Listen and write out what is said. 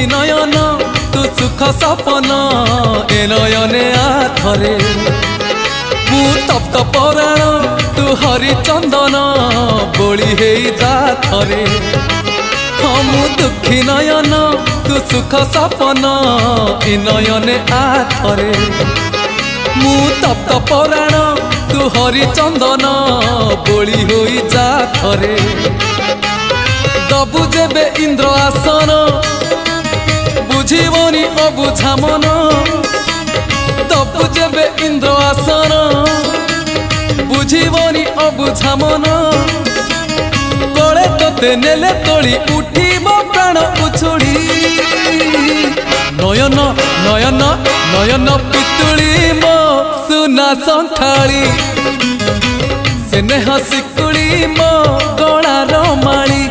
दुखी नयन तू सुख सपन ए नयने आथरे मु तप्त पराण तू हरिचंदन बोली हे जाथरे हाँ मु दुखी नयन तू सुख सपन ए नयने आथरे मु तप्त पराण तू हरिचंदन बोली होई जाथरे दबु जेबे इंद्र आसन बुझीबनी अबुझा मन दबु जेबे इंद्र आसन बुझीबनी अबुझा मन कले तोते नेले तोली उठीब प्राण उछुड़ी नयन नयन नयन पितुड़ी मो सुना संथाली स्नेह शिकुड़ी मो गलार माली